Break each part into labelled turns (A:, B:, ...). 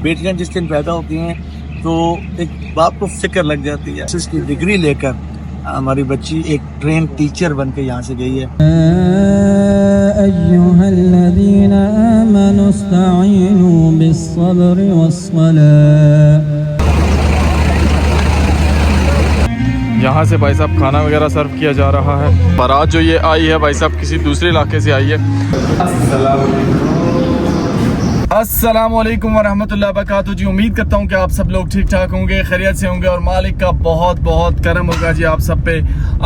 A: बेटियां जिस दिन पैदा होती हैं तो एक बाप को फिक्र लग जाती है। इसकी डिग्री लेकर हमारी बच्ची एक ट्रेन टीचर बन के यहाँ से गई है।
B: अय्युहल्लज़ीना आमनू इस्तईनू बिस्सब्रि वस्सलाह।
C: यहाँ से भाई साहब खाना वगैरह सर्व किया जा रहा है। बारात जो ये आई है भाई साहब किसी दूसरे इलाके से आई है। अस्सलाम वालेकुम वरहमतुल्लाहि वबरकातुहू जी। उम्मीद करता हूँ कि आप सब लोग ठीक ठाक होंगे, खैरियत से होंगे और मालिक का बहुत बहुत करम होगा जी आप सब पे।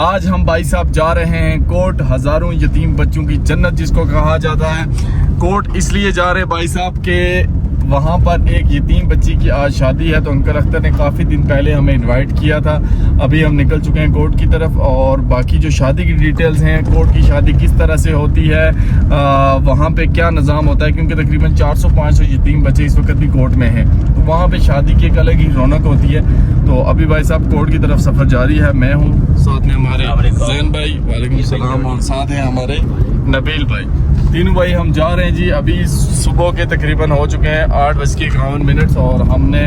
C: आज हम भाई साहब जा रहे हैं कोट, हज़ारों यतीम बच्चों की जन्नत जिसको कहा जाता है। कोट इसलिए जा रहे हैं भाई साहब के वहाँ पर एक यतीम बच्ची की आज शादी है, तो अंकल अख्तर ने काफ़ी दिन पहले हमें इनवाइट किया था। अभी हम निकल चुके हैं कोर्ट की तरफ और बाकी जो शादी की डिटेल्स हैं, कोर्ट की शादी किस तरह से होती है, वहाँ पे क्या निज़ाम होता है, क्योंकि तकरीबन 400-500 यतीम बच्चे इस वक्त भी कोर्ट में हैं, तो वहाँ पे शादी की एक अलग ही रौनक होती है। तो अभी भाई साहब कोर्ट की तरफ सफ़र जारी है। मैं हूँ, साथ में हमारे ज़ैन भाई, वालेकुम सलाम, और साथ हैं हमारे नबील भाई। तीनों भाई हम जा रहे हैं जी। अभी सुबह के तकरीबन हो चुके हैं 8:51 और हमने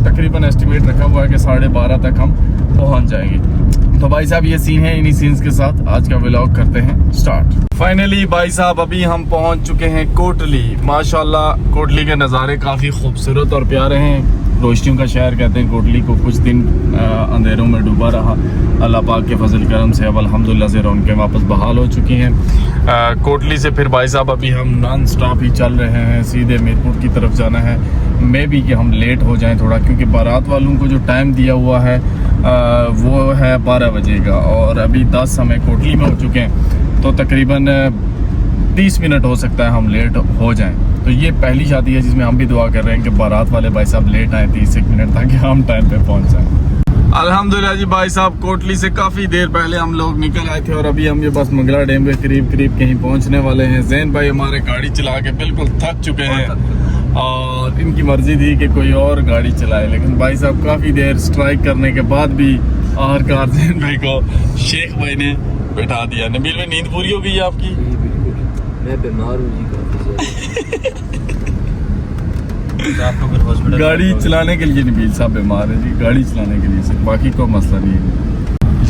C: तकरीबन एस्टिमेट रखा हुआ है कि 12:30 तक हम पहुंच जाएंगे। तो भाई साहब ये सीन है, इन्हीं सीन्स के साथ आज का व्लॉग करते हैं स्टार्ट। फाइनली भाई साहब अभी हम पहुंच चुके हैं कोटली। माशाल्लाह कोटली के नज़ारे काफ़ी खूबसूरत और प्यारे हैं। रोशनियों का शहर कहते हैं कोटली को। कुछ दिन अंधेरों में डूबा रहा, अल्लाह पाक के फजल करम से अब अल्हम्दुलिल्लाह से रौनकें वापस बहाल हो चुकी हैं। कोटली से फिर भाई साहब अभी हम नॉन स्टॉप ही चल रहे हैं, सीधे मीरपुर की तरफ जाना है। मे भी कि हम लेट हो जाएं थोड़ा, क्योंकि बारात वालों को जो टाइम दिया हुआ है वो है 12 बजे का और अभी 10 हमें कोटली में हो चुके हैं, तो तकरीबन 30 मिनट हो सकता है हम लेट हो जाएं। तो ये पहली शादी है जिसमें हम भी दुआ कर रहे हैं कि बारात वाले भाई साहब लेट आए 30 मिनट, ताकि हम टाइम पे पहुंच जाएं। अल्हम्दुलिल्लाह जी भाई साहब कोटली से काफ़ी देर पहले हम लोग निकल आए थे और अभी हम ये बस मंगला डैम के करीब कहीं पहुंचने वाले हैं। ज़ैन भाई हमारे गाड़ी चला के बिल्कुल थक चुके हैं और इनकी मर्जी थी कि कोई और गाड़ी चलाए, लेकिन भाई साहब काफ़ी देर स्ट्राइक करने के बाद भी आखिरकार ज़ैन भाई को शेख भाई ने बैठा दिया। नबील में नींद पूरी हो गई है आपकी?
D: मैं बीमार हूँ जी
C: गाड़ी चलाने के लिए नबील साहब बीमार है जी, गाड़ी चलाने के लिए सिर्फ, बाकी कोई मसला नहीं है।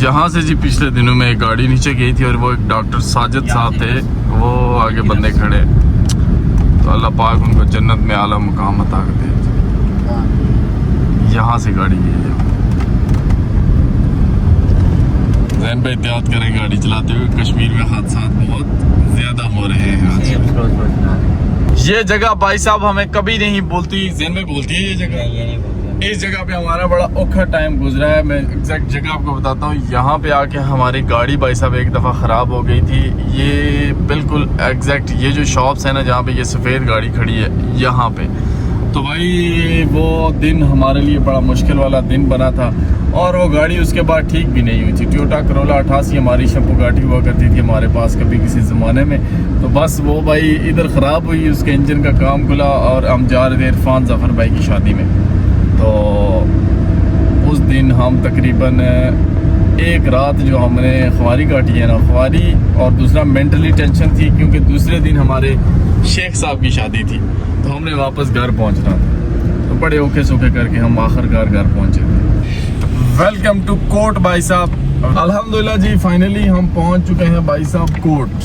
C: यहाँ से जी पिछले दिनों में एक गाड़ी नीचे गई थी और वो एक डॉक्टर साजिद साहब थे, वो आगे बंदे खड़े, तो अल्लाह पाक उनको जन्नत में आला मुकाम अता कर दे। यहाँ से गाड़ी गई है। ज़ैन भाई एहतियात करें गाड़ी चलाते हुए, कश्मीर में हादसा बहुत ज़्यादा हो रहे हैं आज। ये जगह भाई साहब हमें कभी नहीं बोलती, ज़ैन में बोलती है ये जगह। इस जगह पे हमारा बड़ा औखा टाइम गुजरा है। मैं एग्जैक्ट जगह आपको बताता हूँ। यहाँ पे आके हमारी गाड़ी भाई साहब एक दफ़ा ख़राब हो गई थी। ये बिल्कुल एग्जैक्ट ये जो शॉप्स है ना जहाँ पे ये सफ़ेद गाड़ी खड़ी है यहाँ पे, तो भाई वो दिन हमारे लिए बड़ा मुश्किल वाला दिन बना था और वो गाड़ी उसके बाद ठीक भी नहीं हुई थी। टोयोटा करोला 88 हमारी शंपू गाड़ी हुआ करती थी हमारे पास कभी किसी ज़माने में, तो बस वो भाई इधर ख़राब हुई, उसके इंजन का काम खुला और हम जा रहे थे इरफान ज़फ़र भाई की शादी में। तो उस दिन हम तकरीबन एक रात जो हमने ख्वारी काटी है ना, ख्वारी और दूसरा मेंटली टेंशन थी, क्योंकि दूसरे दिन हमारे शेख साहब की शादी थी, तो हमने वापस घर पहुंचना था। तो बड़े औखे सूखे करके हम आखिरकार घर पहुंचे थे। वेलकम टू कोर्ट भाई साहब। अल्हम्दुलिल्लाह जी फाइनली हम पहुंच चुके हैं भाई साहब कोर्ट।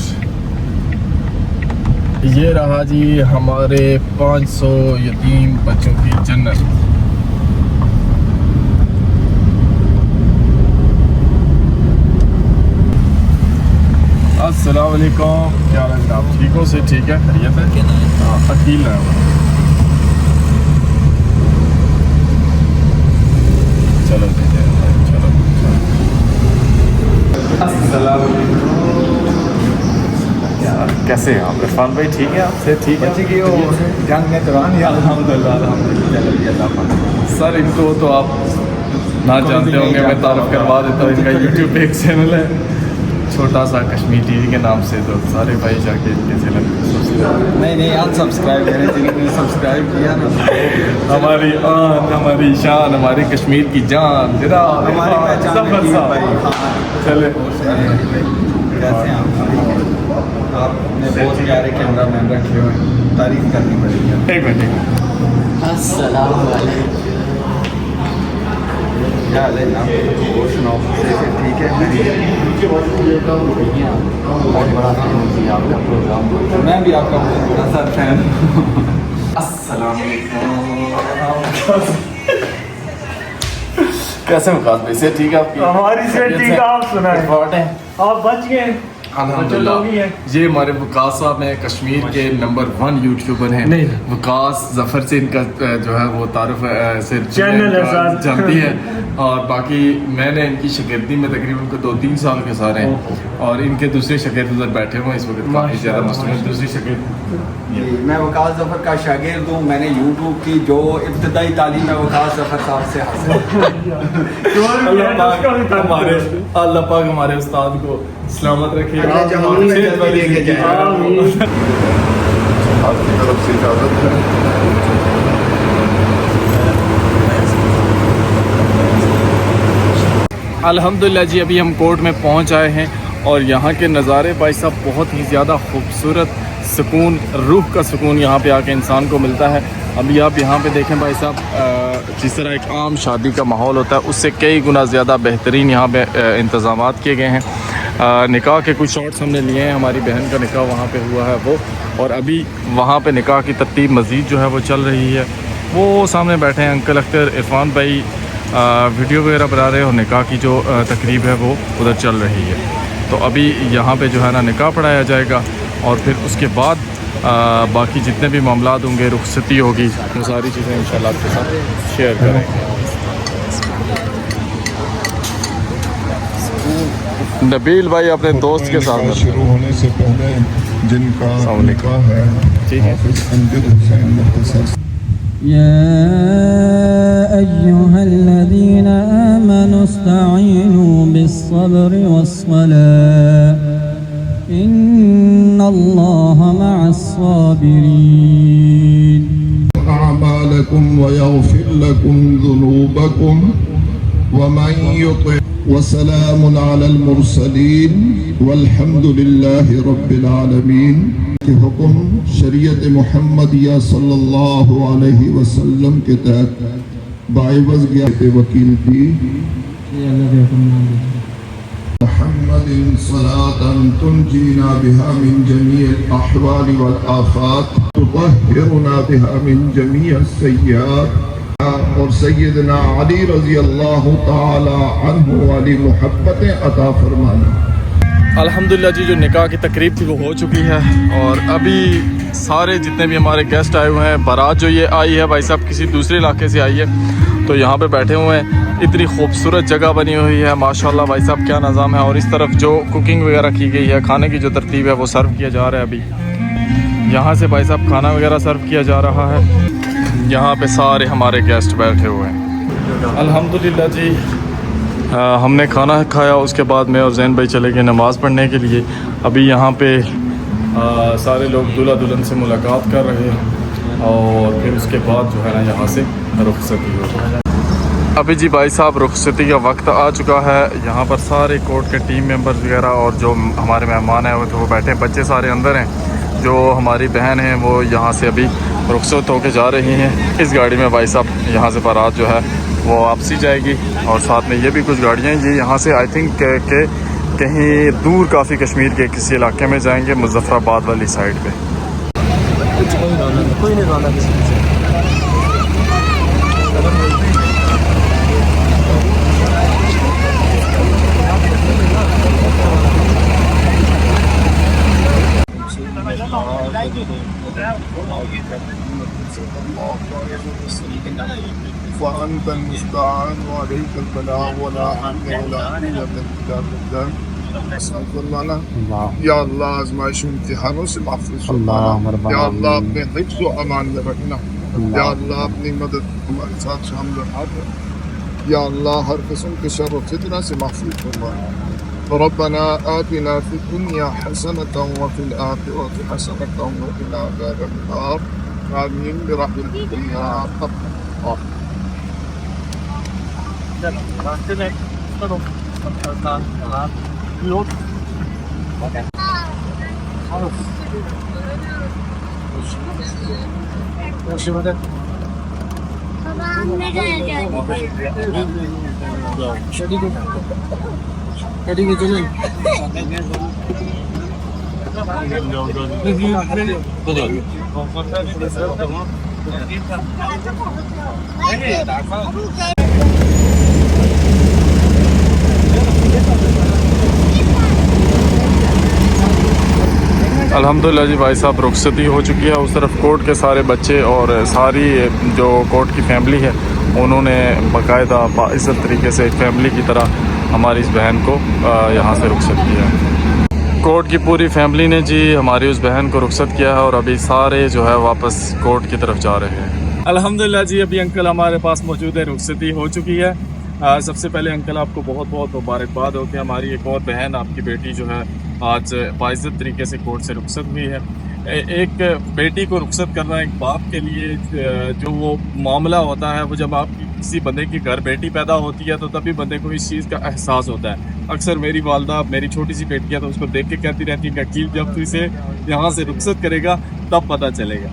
C: ये रहा जी हमारे 500 यतीम बच्चों की जन्नत। अस्सलाम वालेकुम, क्या हाल है आप? ठीक हो? से ठीक है, खैरियत है? हाँ, अकील है। चलो चलो। अस्सलाम वालेकुम, कैसे हैं आप? इरफान भाई ठीक है? आपसे ठीक है?
A: बच्ची की जंग में कुरान या अल्हम्दुलिल्लाह।
C: सर इनको तो आप ना जानते होंगे, मैं तारुफ करवा देता हूँ। इनका यूट्यूब पे एक चैनल है छोटा सा कश्मीर टीवी के नाम से, तो सारे भाई जाके इनके चैनल
A: नहीं अनसब्सक्राइब करें जिन्होंने सब्सक्राइब किया ना।
C: हमारी आन, हमारी शान, हमारी कश्मीर की जान,
A: हमारी पहचान
C: चले।
A: कैसे हैं आपने बहुत प्यारे कैमरा मैन रखे हुए हैं। तारीफ करनी पड़ेगी।
C: एक मिनट
D: अस्सलाम वालेकुम।
A: क्या हाल है ना, और सुनाओ, ठीक है?
D: बहुत बड़ा फैन हूँ जी आपका प्रोग्राम।
A: मैं भी आपका बहुत बड़ा सा फैन हूँ।
C: अस्सलाम कैसे मुकास भाई से ठीक है आपकी?
E: हमारी से ठीक है, आप सुनाएं।
C: रिपोर्ट है
E: आप बच गए।
C: अल्हम्दुलिल्लाह। ये हमारे वकास साहब हैं, कश्मीर के नंबर 1 यूट्यूबर हैं।
E: नहीं।
C: वकास जफर से इनका जो है वो तारुफ से
E: चैनल है साथ।
C: जानती है। और बाकी मैंने इनकी शागिर्दी में तकरीबन को 2-3 साल के सारे हैं। और इनके दूसरे शागिर्द उधर बैठे हुए हैं इस वक्त, काफ़ी ज़्यादा मसरूफ दूसरी शागिर्द।
A: मैं वकास जफर का शागिर्द हूँ। मैंने यूट्यूब की जो इब्तदाई तालीम है वकास जफर साहब से हासिल।
C: अल्लाह पाक हमारे उस्ताद को सलामत रखे।
A: अगले जमाने में जल्दी लेके जाए।
F: आपकी तरफ से इजाज़त है।
C: अल्हम्दुलिल्लाह जी, अभी हम कोर्ट में पहुंच आए हैं और यहाँ के नज़ारे भाई साहब बहुत ही ज़्यादा खूबसूरत, सुकून, रूह का सुकून यहाँ पे आके इंसान को मिलता है। अभी आप यहाँ पे देखें भाई साहब, जिस तरह एक आम शादी का माहौल होता है उससे कई गुना ज़्यादा बेहतरीन यहाँ पे इंतज़ामात किए गए हैं। निकाह के कुछ शॉट्स हमने लिए हैं, हमारी बहन का निकाह वहाँ पे हुआ है वो, और अभी वहाँ पे निकाह की तरतीब मज़ीद जो है वो चल रही है। वो सामने बैठे हैं अंकल अख्तर, इरफान भाई वीडियो वगैरह बना रहे हैं और निकाह की जो तकरीब है वो उधर चल रही है। तो अभी यहाँ पे जो है ना निकाह पढ़ाया जाएगा और फिर उसके बाद बाकी जितने भी मामलात होंगे, रुखसती होगी, वो सारी चीज़ें इंशाल्लाह आपके साथ शेयर करेंगे। नबील भाई अपने दोस्त के साथ
F: शुरू होने से पहले जिनका निकाह है,
C: ठीक है।
F: हाफिज अमजद हुसैन मुख्तसर।
B: يا أيها الذين آمنوا استعينوا بالصبر والصلاة إن الله مع الصابرين.
F: أعمالكم ويغفر لكم ذنوبكم ومن يطع وسلام على المرسلين والحمد لله رب العالمين. کہ حکم شریعت محمدیہ صلی اللہ علیہ وسلم کے تحت باعوض گیا وکیل تھی محمد صلاة تنجینا بها من جميع الأحوال والآفات تطهرنا بها من جميع السیئات. اور سیدنا علی رضی اللہ تعالی عنہ والی محبت عطا فرمانا.
C: الحمدللہ جی، جو نکاح کی تقریب تھی وہ ہو چکی ہے اور ابھی سارے جتنے بھی ہمارے گیسٹ آئے ہوئے ہیں، بارات جو یہ آئی ہے بھائی صاحب کسی دوسرے علاقے سے آئی ہے، تو یہاں پہ بیٹھے ہوئے ہیں. اتنی خوبصورت جگہ بنی ہوئی ہے ماشاءاللہ بھائی صاحب، کیا نظام ہے. اور اس طرف جو کوکنگ وغیرہ کی گئی ہے، کھانے کی جو ترتیب ہے وہ سرو کیا جا رہا ہے. ابھی یہاں سے بھائی صاحب کھانا وغیرہ سرو کیا جا رہا ہے. یہاں پہ سارے ہمارے گیسٹ بیٹھے ہوئے ہیں. الحمدللہ جی، ہم نے کھانا کھایا، اس کے بعد میں اور زین بھائی چلے گئے نماز پڑھنے کے لیے. ابھی یہاں پہ سارے لوگ دلہا دلہن سے ملاقات کر رہے ہیں اور پھر اس کے بعد جو ہے نا یہاں سے رخصتی ہوگی. ابھی جی بھائی صاحب رخصتی کا وقت آ چکا ہے. یہاں پر سارے کورٹ کے ٹیم ممبرز وغیرہ اور جو ہمارے مہمان ہیں وہ بیٹھے ہیں، بچے سارے اندر ہیں. جو ہماری بہن ہیں وہ یہاں سے ابھی رخصت ہو کے جا رہی ہیں. اس گاڑی میں بھائی صاحب یہاں سے بارات جو ہے وہ واپسی جائے گی اور ساتھ میں یہ بھی کچھ گاڑیاں ہیں. یہ یہاں سے آئی تھنک کہ کہیں دور کافی کشمیر کے کسی علاقے میں جائیں گے، مظفر آباد والی سائڈ پہ.
E: کوئی نہیں رونا کسی سے.
F: وأنت المستعان وعليك البلاغ ولا حول ولا قوة إلا بالله. یا اللہ آزمائش و امتحانوں سے محفوظ فرمانا. یا اللہ اپنے حفظ و امان میں رکھنا. یا اللہ اپنی مدد ہمارے ساتھ شامل رکھنا. یا اللہ ہر قسم کے شر و فتنہ سے محفوظ فرمانا. ربنا آتنا في الدنيا حسنة وفي الآخرة حسنة وقنا عذاب النار. آمين برحمتك يا أرحم
C: अल्हम्दुलिल्लाह जी भाई साहब रुखसती हो चुकी है। उस तरफ कोर्ट के सारे बच्चे और सारी जो कोर्ट की फैमिली है उन्होंने बाकायदा बाइज़्ज़त तरीके से एक फैमिली की तरह हमारी इस बहन को यहाँ से रुखसत किया है। कोर्ट की पूरी फैमिली ने जी हमारी उस बहन को रुखसत किया है और अभी सारे जो है वापस कोर्ट की तरफ जा रहे हैं। अल्हम्दुलिल्लाह जी अभी अंकल हमारे पास मौजूद है, रुखसती हो चुकी है। सबसे पहले अंकल आपको बहुत बहुत मुबारकबाद हो कि हमारी एक और बहन आपकी बेटी जो है आज बाइज़्ज़त तरीके से कोर्ट से रुखसत हुई है। एक बेटी को रुखसत करना एक बाप के लिए जो वो मामला होता है, वो जब आप किसी बंदे की घर बेटी पैदा होती है तो तभी बंदे को इस चीज़ का एहसास होता है। अक्सर मेरी वालदा मेरी छोटी सी बेटी है तो उसको देख के कहती रहती है कि अकील जब तू इसे यहाँ से रुखसत करेगा तब पता चलेगा।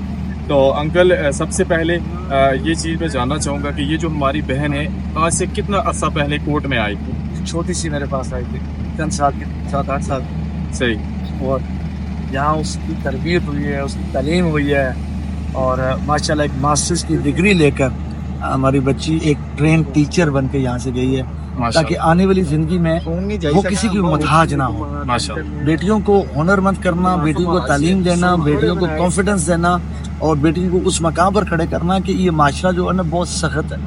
C: तो अंकल सबसे पहले ये चीज़ मैं जानना चाहूँगा कि ये जो हमारी बहन है आज से कितना अर्सा पहले कोर्ट में आई थी?
A: छोटी सी मेरे पास आई थी, 10 साल की, 7-8 साल।
C: सही।
A: और यहाँ उसकी तरबियत हुई है, उसकी तालीम हुई है और माशाल्लाह एक मास्टर्स की डिग्री लेकर हमारी बच्ची एक ट्रेन टीचर बन के यहाँ से गई है, ताकि आने वाली ज़िंदगी में वो किसी की मुताज ना हो।
C: माशाल्लाह।
A: बेटियों को हुनरमंद करना, बेटियों को तालीम देना, बेटियों को कॉन्फिडेंस देना और बेटियों को उस मकाम पर खड़े करना कि ये माशरा जो है ना बहुत सख्त है।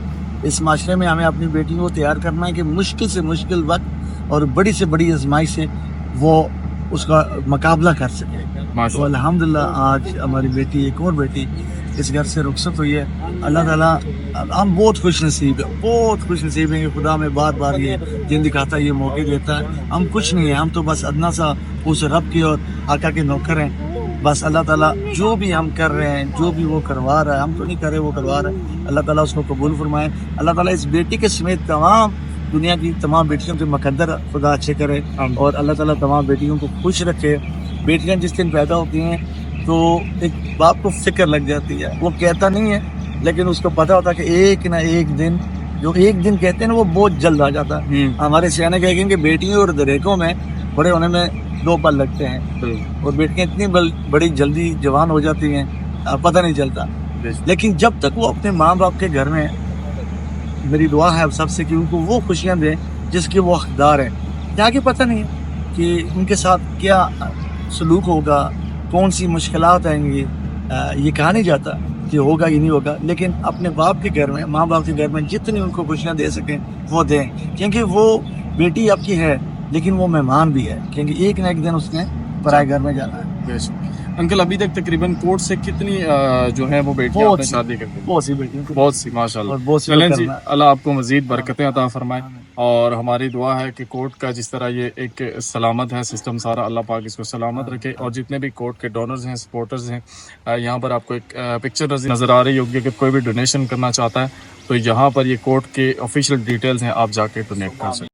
A: इस माशरे में हमें अपनी बेटियों को तैयार करना है कि मुश्किल से मुश्किल वक्त और बड़ी से बड़ी आजमाइश से वो उसका मुकाबला कर सके। तो अल्हम्दुलिल्लाह आज हमारी बेटी, एक और बेटी इस घर से रुखसत हुई है। अल्लाह ताला, हम बहुत खुश नसीब है, बहुत खुश नसीब हैं कि खुदा में बार बार ये दिन दिखाता है, ये मौके देता है। हम कुछ नहीं है, हम तो बस अदना सा उस रब की और आका के नौकर हैं। बस अल्लाह ताला जो भी हम कर रहे हैं, जो भी वो करवा रहा है, हम तो नहीं कर रहे, वो करवा रहा है। अल्लाह ताला उसको कबूल फरमाए। अल्लाह ताला इस बेटी के समेत तमाम दुनिया की तमाम बेटियों के मुकद्दर खुदा अच्छे करे और अल्लाह ताला तमाम बेटियों को खुश रखे। बेटियां जिस दिन पैदा होती हैं तो एक बाप को फिक्र लग जाती है, वो कहता नहीं है लेकिन उसको पता होता है कि एक ना एक दिन, जो एक दिन कहते हैं ना वो बहुत जल्द आ जाता है। हमारे सियाने कहेंगे कि बेटियों और दरेकों में बड़े होने में 2 पल लगते हैं और बेटियां इतनी बड़ी जल्दी जवान हो जाती हैं, पता नहीं चलता। लेकिन जब तक वो अपने माँ बाप के घर में, मेरी दुआ है सबसे कि उनको वो खुशियाँ दें जिसके वो हकदार हैं। यहाँ की पता नहीं है कि उनके साथ क्या सलूक होगा, कौन सी मुश्किलात आएंगी, ये कहा नहीं जाता कि होगा ही नहीं होगा। लेकिन अपने बाप के घर में, माँ बाप के घर में जितनी उनको खुशियाँ दे सकें वो दें, क्योंकि वो बेटी आपकी है लेकिन वो मेहमान भी है, क्योंकि एक ना एक दिन उसने पराए घर में जाना है।
C: अंकल अभी तक तकरीबन कोर्ट से कितनी जो है वो बेटियां आपने शादी कर दी?
A: बहुत सी बेटियों को,
C: बहुत सी माशाल्लाह।
A: बहुत सी
C: चलें जी, अल्लाह आपको मजीद बरकतें अता फरमाए और हमारी दुआ है कि कोर्ट का जिस तरह ये एक सलामत है सिस्टम सारा, अल्लाह पाक इसको सलामत रखे। और जितने भी कोर्ट के डोनर्स हैं, सपोर्टर्स हैं, यहाँ पर आपको एक पिक्चर नज़र आ रही होगी कि कोई भी डोनेशन करना चाहता है तो यहाँ पर ये कोर्ट के ऑफिशियल डिटेल्स हैं, आप जाके डोनेट कर सकते हैं।